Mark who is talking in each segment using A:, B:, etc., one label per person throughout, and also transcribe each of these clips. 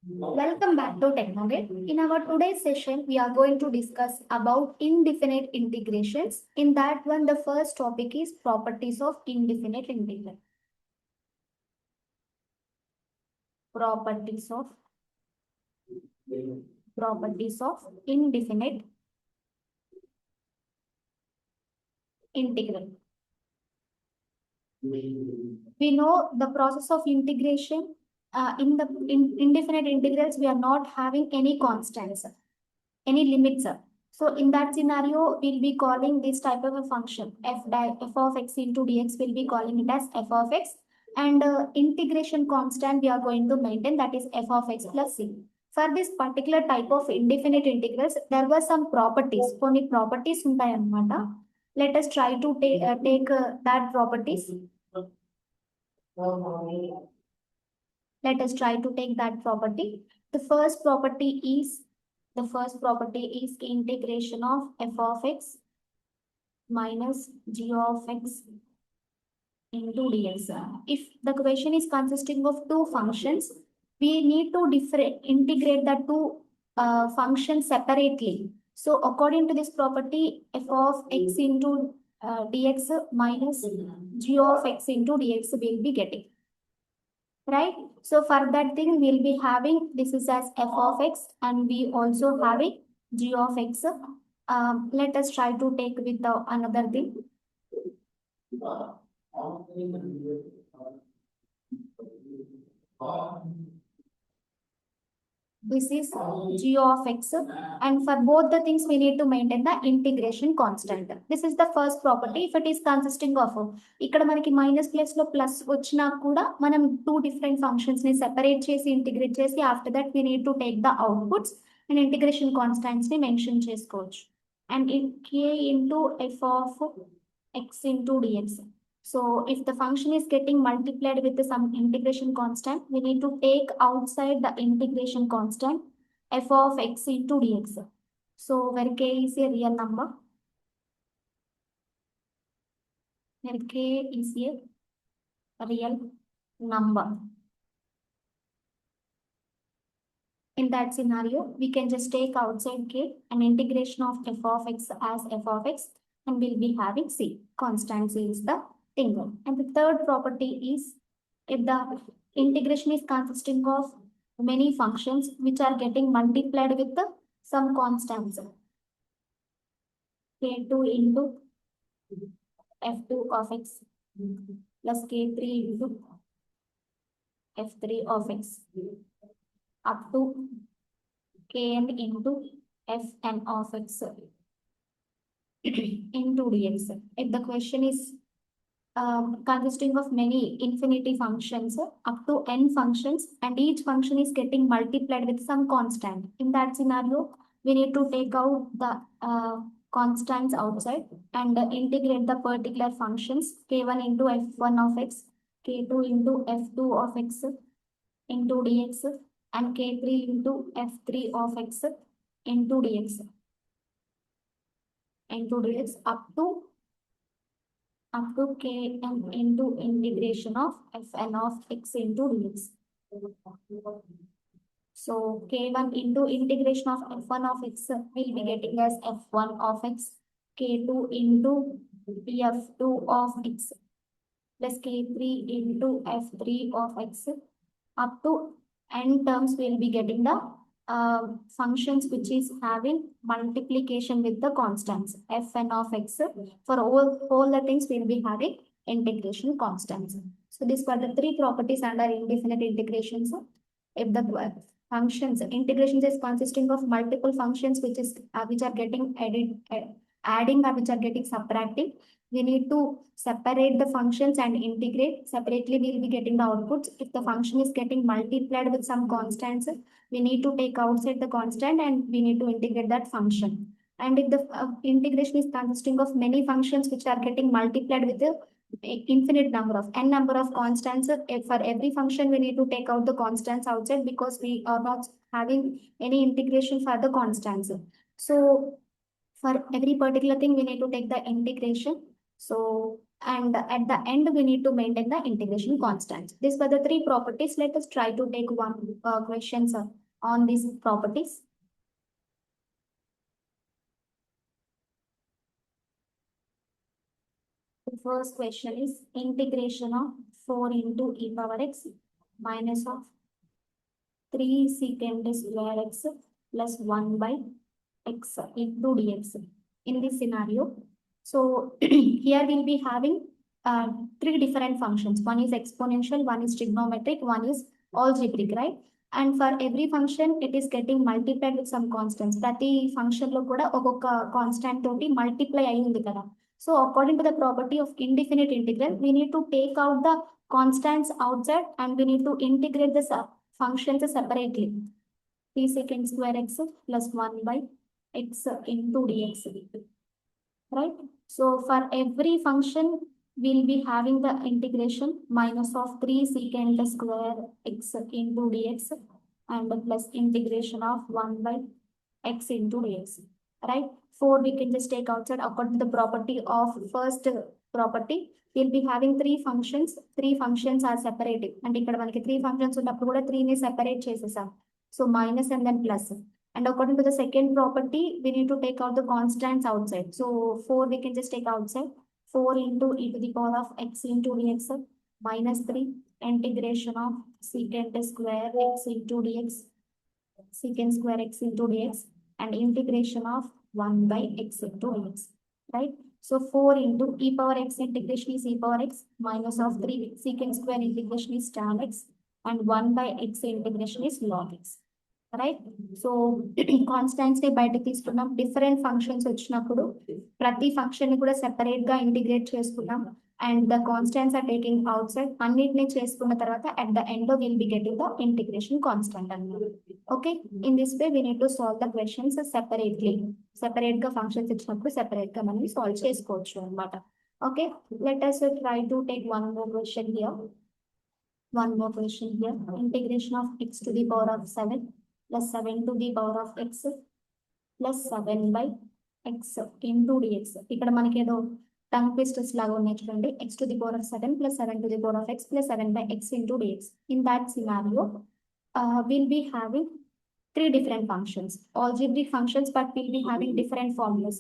A: Welcome back to Technogate. In our today's session, we are going to discuss about indefinite integrations. In that one, the first topic is properties of indefinite integral. Properties of indefinite integral. We know the process of integration. In indefinite integrals, we are not having any constants, any limits. So in that scenario, we'll be calling this type of a function f of x into dx, will be calling it as f of x, and integration constant we are going to maintain, that is f of x plus c. For this particular type of indefinite integrals, there were some properties. కొన్ని properties ఉంటాయన్నమాట. Let us try to take that properties. Let us try to take that property. The first property is integration of f of x minus g of x into dx. If the question is consisting of two functions, we need to integrate the two functions separately. So according to this property, f of x into dx minus g of x into dx will be getting. Right? So for that thing, we'll be having this is as f of x, and we also having g of x. Let us try to take with the another thing. This is g of x, and for both the things we need to maintain the integration constant. This is the first property. If it is consisting of ఇక్కడ మనకి minus place లో plus వచ్చినా కూడా మనం two different functions ని separate చేసి integrate చేసి after that we need to take the outputs and integration constants ని మెన్షన్ చేసుకోవచ్చు. And in k into f of x into dx. So if the function is getting multiplied with some integration constant, we need to take outside the integration constant f of x into dx. So where k is a real number, where k is a real number. In that scenario, we can just take outside k and integration of f of x as f of x, and we'll be having c. Constant c is the thing. And the third property is if the integration is consisting of many functions which are getting multiplied with some constants. k2 into f2 of x plus k3 into f3 of x up to kn into fn of x into dx. If the question is consisting of many infinity functions up to n functions, and each function is getting multiplied with some constant. In that scenario, we need to take out the constants outside and integrate the particular functions k1 into f1 of x, k2 into f2 of x into dx, and k3 into f3 of x into dx up to kn into integration of fn of x into dx. So k1 into integration of f1 of x will be getting as f1 of x, k2 into f2 of x plus k3 into f3 of x up to n terms. We'll be getting the functions which is having multiplication with the constants fn of x. For all the things we'll be having integration constants. So these were the three properties under indefinite integrations. If the functions integrations is consisting of multiple functions which are getting adding or which are getting subtracting, we need to separate the functions and integrate separately. We'll be getting the outputs. If the function is getting multiplied with some constants, we need to take outside the constant and we need to integrate that function. And if the integration is consisting of many functions which are getting multiplied with the infinite number of n number of constants, for every function we need to take out the constants outside because we are not having any integration for the constants. So for every particular thing we need to take the integration. So And at the end, we need to maintain the integration constant. These were the three properties. Let us try to take one questions on these properties. The first question is integration of 4 into e power x minus of 3 secant square x plus 1 by x into dx. In this scenario, so here we'll be having three different functions. One is exponential, one is trigonometric, one is algebraic, right? And for every function, it is getting multiplied with some constants. ప్రతి function లో కూడా ఒక్కొక్క constant తోటి multiply అయ్యింది కదా. So according to the property of indefinite integral, we need to take out the constants outside and we need to integrate the functions separately. 3 secant square x plus 1 by x into dx, right? So for every function, we'll be having the integration minus of 3 secant square x into dx and plus integration of 1 by x into dx, right? 4 we can just take outside according to the property of first property. We'll be having three functions. Three functions are separated. And ఇక్కడ మనకి three functions ఉన్నప్పుడు కూడా 3 ని separate చేసేసాం. So minus and then plus. And according to the second property, we need to take out the constants outside. So 4 we can just take outside. 4 into e to the power of x into dx minus 3 integration of secant square x into dx, secant square x into dx and integration of 1 by x into dx, right? So 4 into e power x integration is e power x minus of 3 secant square integration is tan x and 1 by x integration is log x. Right. So constants ని బయటకు తీసుకున్నాం. Different functions వచ్చినప్పుడు ప్రతి function ని కూడా separate గా integrate చేసుకున్నాం. And the constants are taking outside. అన్నిటిని చేసుకున్న తర్వాత at the end will be getting the integration constant అన్నమాట. Okay, in this way we need to solve the questions separately. Separate గా functions ఇచ్చినప్పుడు separate గా మనం solve చేసుకోవచ్చు అనమాట. Okay, let us try to take one more question here. One more question here. Integration of x to the power of 7 plus 7 to the power of x plus 7 by x into dx. ఇక్కడ మనకి ఏదో tongue twisters లాగా ఉన్నాయి చూడండి. x to the power of 7 plus 7 to the power of x plus 7 by x into dx. In that scenario, we'll be having three different functions, algebraic functions, but we'll be having different formulas.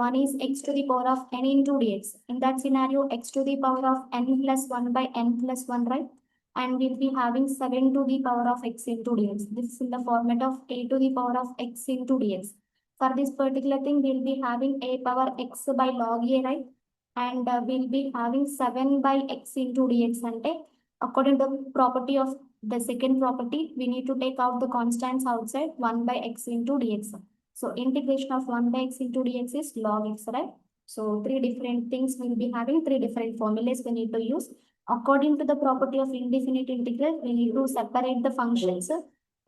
A: One is x to the power of n into dx. In that scenario, x to the power of n plus 1 by n plus 1, right? And we'll be having 7 to the power of x into dx. This is in the format of a to the power of x into dx. For this particular thing, we'll be having a power x by log a, right? And we'll be having 7 by x into dx. And according to the property of the second property, we need to take out the constants outside. 1 by x into dx. So integration of 1 by x into dx is log x, right? So three different things we'll be having, three different formulas we need to use. According to the property of indefinite integral, we need to separate the functions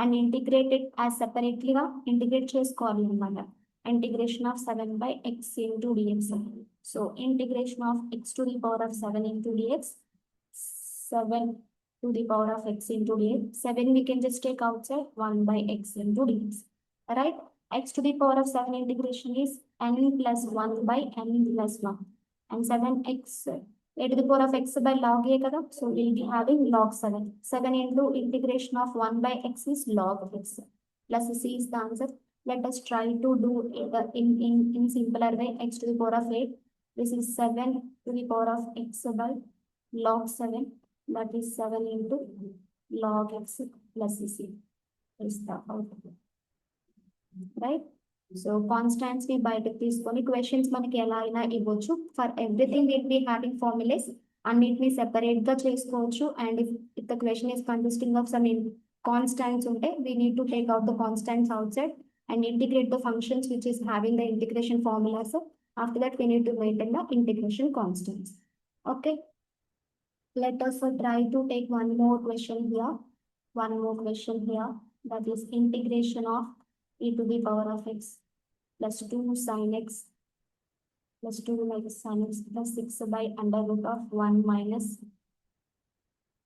A: and integrate it as separately. Integrate చేసుకోవాలి అన్నమాట. Integration of 7 by x into dx. So integration of x to the power of 7 into dx. 7 to the power of x into dx. 7 we can just take outside. 1 by x into dx. Right? X to the power of 7 integration is n plus 1 by n plus 1. And 7x a to the power of x by log a kada. So we'll be having log 7. 7 into integration of 1 by x is log x. Plus c is the answer. Let us try to do it in simpler way. X to the power of 8. This is 7 to the power of x by log 7. That is 7 into log x plus c is the output. Right? So constants ని బయటకు తీసుకొని questions మనకి ఎలా అయినా ఇవ్వచ్చు. For everything will be having formulas. అన్నిటిని separate గా చేసుకోవచ్చు. And if the question is consisting of some constants ఉంటే we need to take out the constants outside and integrate the functions which is having the integration formulas. After that we need to maintain the integration constants. Okay, let us try to take one more question here. One more question here. That is integration of e to the power of x plus 2 sin x plus 2 minus sin x plus 6 by under root of 1 minus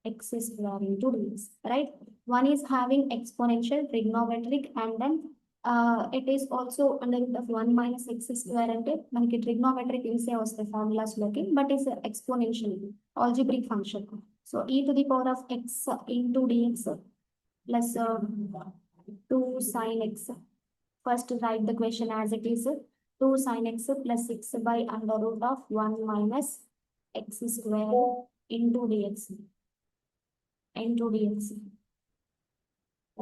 A: x square into dx, right? One is having exponential, trigonometric, and then It is also under root of 1 minus x square అంటే మనకి trigonometric easy వస్తాయి formulas లోకి but is exponential algebraic function. So e to the power of x into dx plus 2 sin x. First write the question as it is 2 sin x plus 6 by under root of 1 minus x square into dx.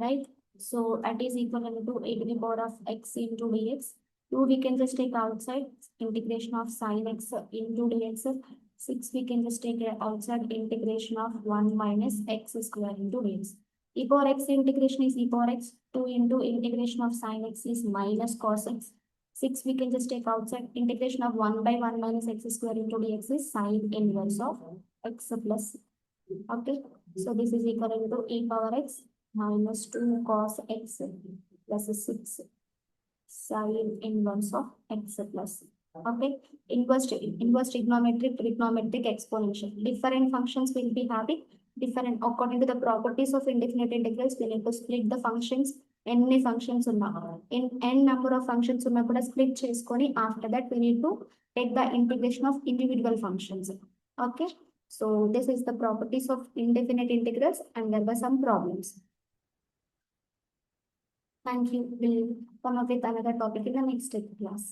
A: Right? So that is equivalent to a to the power of x into dx. 2 we can just take outside, integration of sin x into dx. 6 we can just take outside, integration of 1 minus x square into dx. E power x integration is e power x. 2 into integration of sin x is minus cos x. 6 we can just take outside, integration of 1 by 1 minus x square into dx is sin inverse of x plus. Okay, so this is equivalent to e power x minus 2 cos x plus 6 sin inverse of x plus. Okay, inverse trigonometric exponential. Different functions will be having different according to the properties of indefinite integrals. We need to split the functions. Any functions uన్నా in n number of functions uన్నా కూడా split చేసుకొని after that we need to take the integration of individual functions. Okay, so this is the properties of indefinite integrals and there were some problems. Thank you. We'll come up with another topic in the next class.